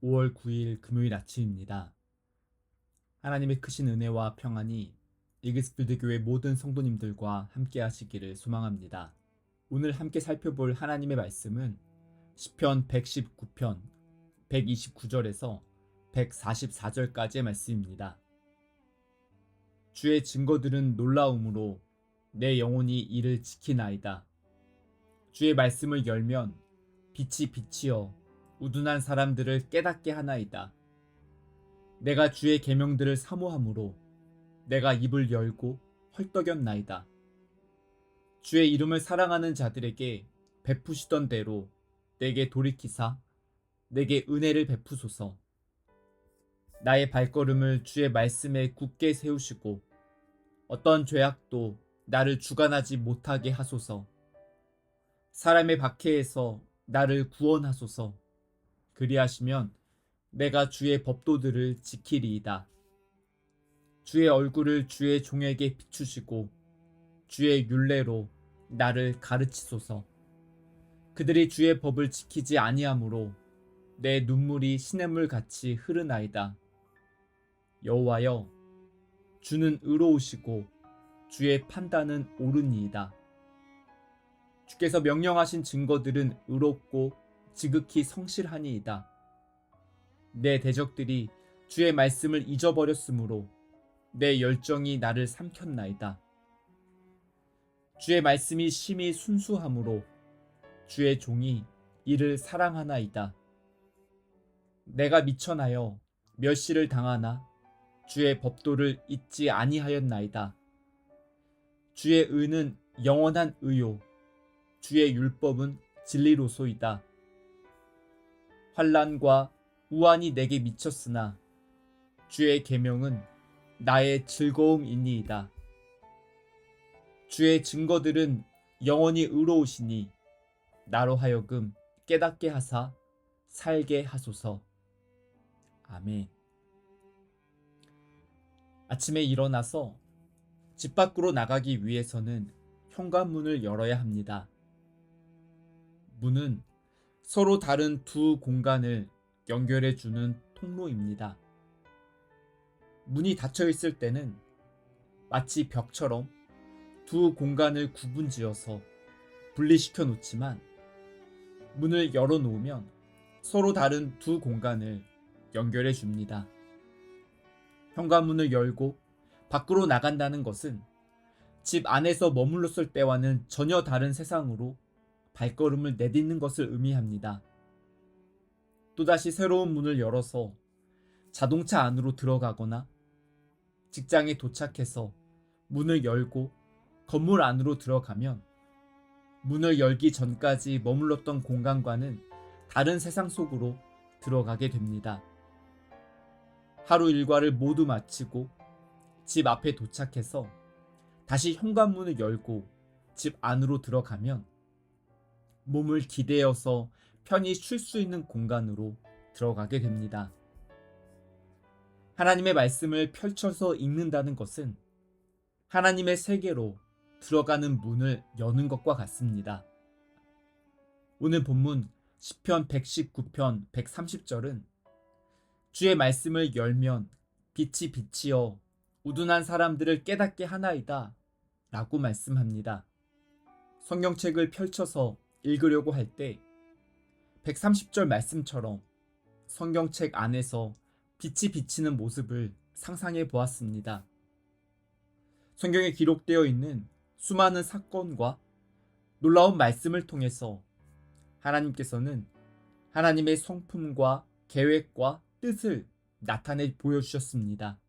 5월 9일 금요일 아침입니다. 하나님의 크신 은혜와 평안이 이글스필드 교회 모든 성도님들과 함께 하시기를 소망합니다. 오늘 함께 살펴볼 하나님의 말씀은 시편 119편 129절에서 144절까지의 말씀입니다. 주의 증거들은 놀라움으로 내 영혼이 이를 지키나이다. 주의 말씀을 열면 빛이 비치어 우둔한 사람들을 깨닫게 하나이다. 내가 주의 계명들을 사모함으로 내가 입을 열고 헐떡였나이다. 주의 이름을 사랑하는 자들에게 베푸시던 대로 내게 돌이키사 내게 은혜를 베푸소서. 나의 발걸음을 주의 말씀에 굳게 세우시고 어떤 죄악도 나를 주관하지 못하게 하소서. 사람의 박해에서 나를 구원하소서. 그리하시면 내가 주의 법도들을 지키리이다. 주의 얼굴을 주의 종에게 비추시고 주의 율례로 나를 가르치소서. 그들이 주의 법을 지키지 아니하므로 내 눈물이 시냇물 같이 흐르나이다. 여호와여, 주는 의로우시고 주의 판단은 옳으니이다. 주께서 명령하신 증거들은 의롭고 지극히 성실하니이다. 내 대적들이 주의 말씀을 잊어버렸으므로 내 열정이 나를 삼켰나이다. 주의 말씀이 심히 순수함으로 주의 종이 이를 사랑하나이다. 내가 미천하여 멸시를 당하나 주의 법도를 잊지 아니하였나이다. 주의 의는 영원한 의요 주의 율법은 진리로소이다. 환난과 우환이 내게 미쳤으나 주의 계명은 나의 즐거움이니이다. 주의 증거들은 영원히 의로우시니 나로 하여금 깨닫게 하사 살게 하소서. 아멘. 아침에 일어나서 집 밖으로 나가기 위해서는 현관문을 열어야 합니다. 문은 서로 다른 두 공간을 연결해주는 통로입니다. 문이 닫혀 있을 때는 마치 벽처럼 두 공간을 구분지어서 분리시켜 놓지만 문을 열어 놓으면 서로 다른 두 공간을 연결해 줍니다. 현관문을 열고 밖으로 나간다는 것은 집 안에서 머물렀을 때와는 전혀 다른 세상으로 발걸음을 내딛는 것을 의미합니다. 또다시 새로운 문을 열어서 자동차 안으로 들어가거나 직장에 도착해서 문을 열고 건물 안으로 들어가면 문을 열기 전까지 머물렀던 공간과는 다른 세상 속으로 들어가게 됩니다. 하루 일과를 모두 마치고 집 앞에 도착해서 다시 현관문을 열고 집 안으로 들어가면 몸을 기대어서 편히 쉴 수 있는 공간으로 들어가게 됩니다. 하나님의 말씀을 펼쳐서 읽는다는 것은 하나님의 세계로 들어가는 문을 여는 것과 같습니다. 오늘 본문 시편 119편 130절은 주의 말씀을 열면 빛이 비치어 우둔한 사람들을 깨닫게 하나이다 라고 말씀합니다. 성경책을 펼쳐서 읽으려고 할 때 130절 말씀처럼 성경책 안에서 빛이 비치는 모습을 상상해 보았습니다. 성경에 기록되어 있는 수많은 사건과 놀라운 말씀을 통해서 하나님께서는 하나님의 성품과 계획과 뜻을 나타내 보여주셨습니다.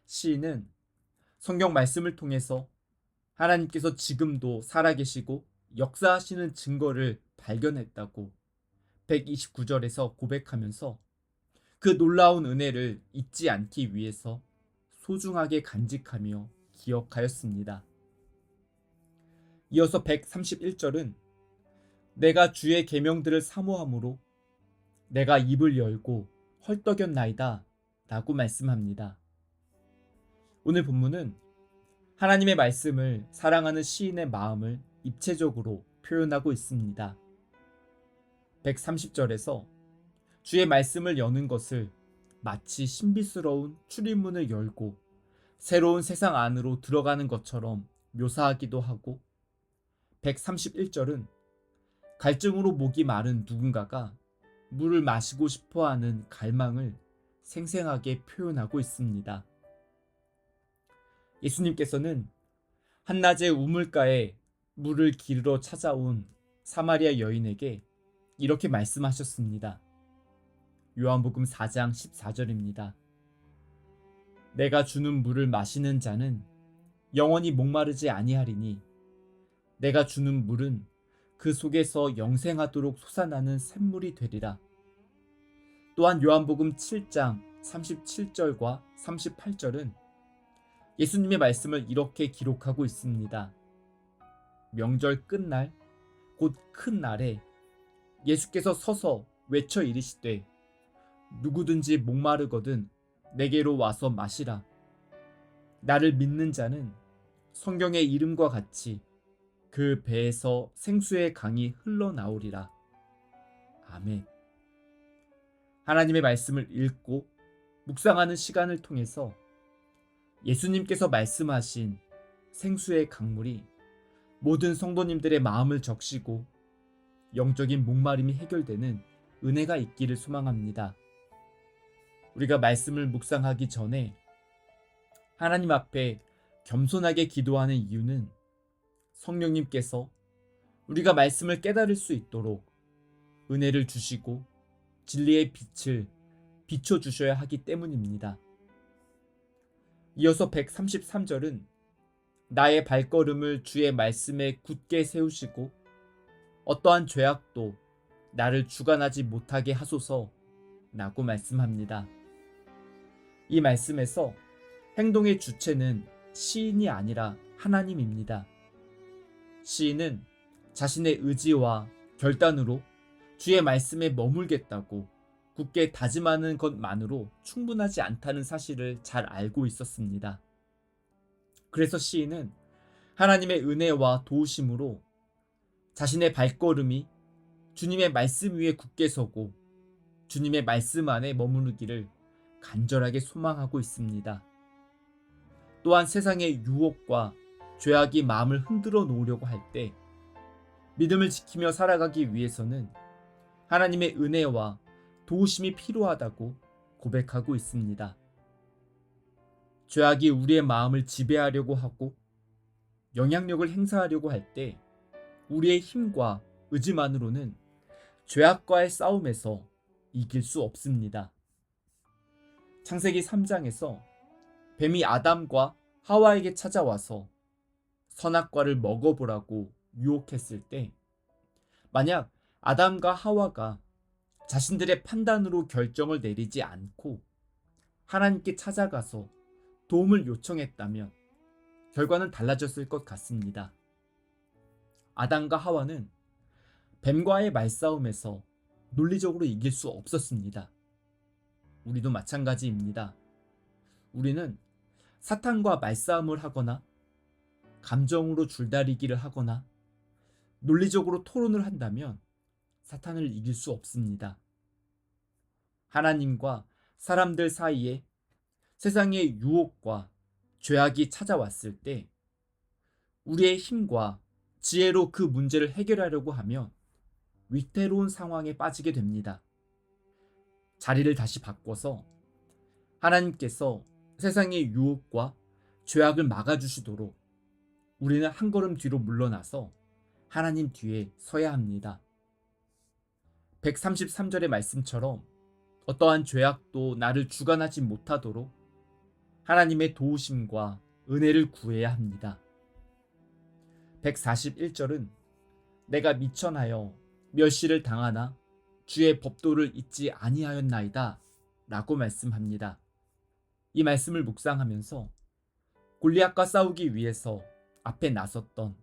시인은 성경 말씀을 통해서 하나님께서 지금도 살아계시고 역사하시는 증거를 발견했다고 129절에서 고백하면서 그 놀라운 은혜를 잊지 않기 위해서 소중하게 간직하며 기억하였습니다. 이어서 131절은 내가 주의 계명들을 사모함으로 내가 입을 열고 헐떡였나이다 라고 말씀합니다. 오늘 본문은 하나님의 말씀을 사랑하는 시인의 마음을 입체적으로 표현하고 있습니다. 130절에서 주의 말씀을 여는 것을 마치 신비스러운 출입문을 열고 새로운 세상 안으로 들어가는 것처럼 묘사하기도 하고, 131절은 갈증으로 목이 마른 누군가가 물을 마시고 싶어 하는 갈망을 생생하게 표현하고 있습니다. 예수님께서는 한낮에 우물가에 물을 기르러 찾아온 사마리아 여인에게 이렇게 말씀하셨습니다. 요한복음 4장 14절입니다. 내가 주는 물을 마시는 자는 영원히 목마르지 아니하리니 내가 주는 물은 그 속에서 영생하도록 솟아나는 샘물이 되리라. 또한 요한복음 7장 37절과 38절은 예수님의 말씀을 이렇게 기록하고 있습니다. 명절 끝날 곧 큰 날에 예수께서 서서 외쳐 이르시되 누구든지 목마르거든 내게로 와서 마시라. 나를 믿는 자는 성경의 이름과 같이 그 배에서 생수의 강이 흘러나오리라. 아멘. 하나님의 말씀을 읽고 묵상하는 시간을 통해서 예수님께서 말씀하신 생수의 강물이 모든 성도님들의 마음을 적시고 영적인 목마름이 해결되는 은혜가 있기를 소망합니다. 우리가 말씀을 묵상하기 전에 하나님 앞에 겸손하게 기도하는 이유는 성령님께서 우리가 말씀을 깨달을 수 있도록 은혜를 주시고 진리의 빛을 비춰주셔야 하기 때문입니다. 이어서 133절은 나의 발걸음을 주의 말씀에 굳게 세우시고 어떠한 죄악도 나를 주관하지 못하게 하소서 라고 말씀합니다. 이 말씀에서 행동의 주체는 시인이 아니라 하나님입니다. 시인은 자신의 의지와 결단으로 주의 말씀에 머물겠다고 굳게 다짐하는 것만으로 충분하지 않다는 사실을 잘 알고 있었습니다. 그래서 시인은 하나님의 은혜와 도우심으로 자신의 발걸음이 주님의 말씀 위에 굳게 서고 주님의 말씀 안에 머무르기를 간절하게 소망하고 있습니다. 또한 세상의 유혹과 죄악이 마음을 흔들어 놓으려고 할 때 믿음을 지키며 살아가기 위해서는 하나님의 은혜와 도우심이 필요하다고 고백하고 있습니다. 죄악이 우리의 마음을 지배하려고 하고 영향력을 행사하려고 할 때 우리의 힘과 의지만으로는 죄악과의 싸움에서 이길 수 없습니다. 창세기 3장에서 뱀이 아담과 하와에게 찾아와서 선악과를 먹어보라고 유혹했을 때 만약 아담과 하와가 자신들의 판단으로 결정을 내리지 않고 하나님께 찾아가서 도움을 요청했다면 결과는 달라졌을 것 같습니다. 아담과 하와는 뱀과의 말싸움에서 논리적으로 이길 수 없었습니다. 우리도 마찬가지입니다. 우리는 사탄과 말싸움을 하거나 감정으로 줄다리기를 하거나 논리적으로 토론을 한다면 사탄을 이길 수 없습니다. 하나님과 사람들 사이에 세상의 유혹과 죄악이 찾아왔을 때 우리의 힘과 지혜로 그 문제를 해결하려고 하면 위태로운 상황에 빠지게 됩니다. 자리를 다시 바꿔서 하나님께서 세상의 유혹과 죄악을 막아주시도록 우리는 한 걸음 뒤로 물러나서 하나님 뒤에 서야 합니다. 133절의 말씀처럼 어떠한 죄악도 나를 주관하지 못하도록 하나님의 도우심과 은혜를 구해야 합니다. 141절은 내가 미천하여 멸시를 당하나 주의 법도를 잊지 아니하였나이다 라고 말씀합니다. 이 말씀을 묵상하면서 골리앗과 싸우기 위해서 앞에 나섰던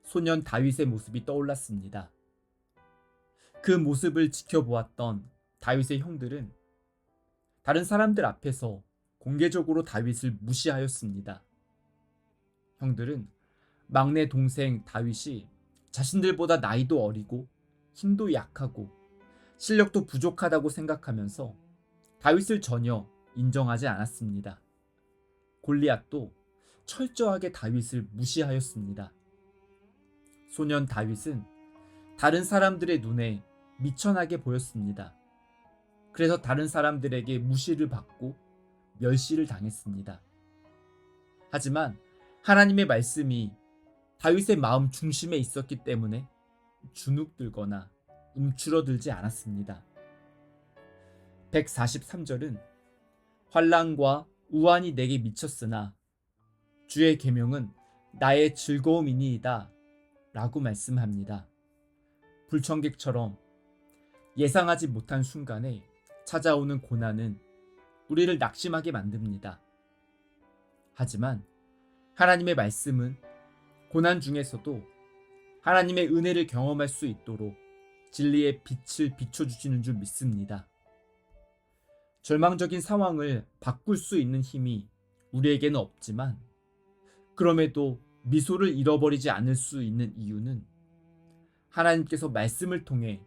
소년 다윗의 모습이 떠올랐습니다. 그 모습을 지켜보았던 다윗의 형들은 다른 사람들 앞에서 공개적으로 다윗을 무시하였습니다. 형들은 막내 동생 다윗이 자신들보다 나이도 어리고 힘도 약하고 실력도 부족하다고 생각하면서 다윗을 전혀 인정하지 않았습니다. 골리앗도 철저하게 다윗을 무시하였습니다. 소년 다윗은 다른 사람들의 눈에 미천하게 보였습니다. 그래서 다른 사람들에게 무시를 받고 멸시를 당했습니다. 하지만 하나님의 말씀이 다윗의 마음 중심에 있었기 때문에 주눅들거나 움츠러들지 않았습니다. 143절은 환난과 우환이 내게 미쳤으나 주의 계명은 나의 즐거움이니이다 라고 말씀합니다. 불청객처럼 예상하지 못한 순간에 찾아오는 고난은 우리를 낙심하게 만듭니다. 하지만 하나님의 말씀은 고난 중에서도 하나님의 은혜를 경험할 수 있도록 진리의 빛을 비춰주시는 줄 믿습니다. 절망적인 상황을 바꿀 수 있는 힘이 우리에게는 없지만 그럼에도 미소를 잃어버리지 않을 수 있는 이유는 하나님께서 말씀을 통해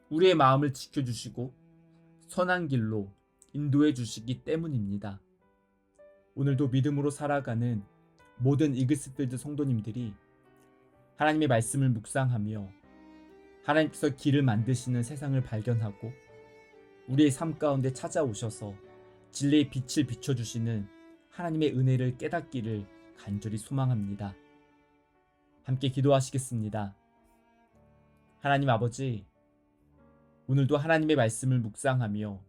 우리의 마음을 지켜주시고 선한 길로 인도해 주시기 때문입니다. 오늘도 믿음으로 살아가는 모든 이글스필드 성도님들이 하나님의 말씀을 묵상하며 하나님께서 길을 만드시는 세상을 발견하고 우리의 삶 가운데 찾아오셔서 진리의 빛을 비춰주시는 하나님의 은혜를 깨닫기를 간절히 소망합니다. 함께 기도하시겠습니다. 하나님 아버지, 오늘도 하나님의 말씀을 묵상하며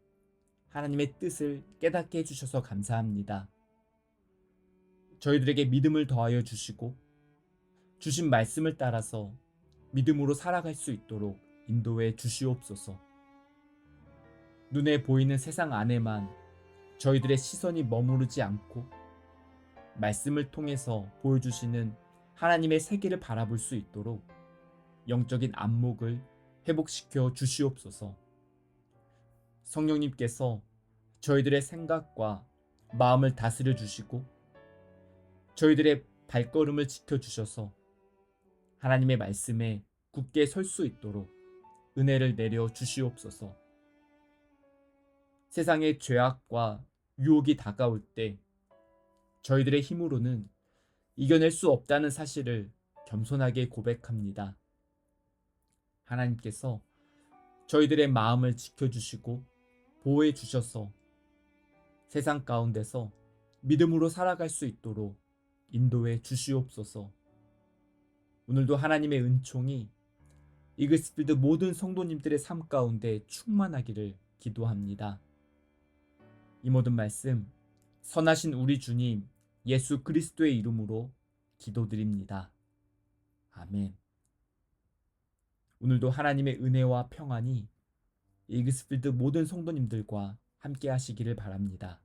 하나님의 뜻을 깨닫게 해주셔서 감사합니다. 저희들에게 믿음을 더하여 주시고 주신 말씀을 따라서 믿음으로 살아갈 수 있도록 인도해 주시옵소서. 눈에 보이는 세상 안에만 저희들의 시선이 머무르지 않고 말씀을 통해서 보여주시는 하나님의 세계를 바라볼 수 있도록 영적인 안목을 회복시켜 주시옵소서. 성령님께서 저희들의 생각과 마음을 다스려 주시고 저희들의 발걸음을 지켜주셔서 하나님의 말씀에 굳게 설 수 있도록 은혜를 내려 주시옵소서. 세상의 죄악과 유혹이 다가올 때 저희들의 힘으로는 이겨낼 수 없다는 사실을 겸손하게 고백합니다. 하나님께서 저희들의 마음을 지켜주시고 보호해 주셔서 세상 가운데서 믿음으로 살아갈 수 있도록 인도해 주시옵소서. 오늘도 하나님의 은총이 이글스필드 모든 성도님들의 삶 가운데 충만하기를 기도합니다. 이 모든 말씀 선하신 우리 주님 예수 그리스도의 이름으로 기도드립니다. 아멘. 오늘도 하나님의 은혜와 평안이 이글스필드 모든 성도님들과 함께 하시기를 바랍니다.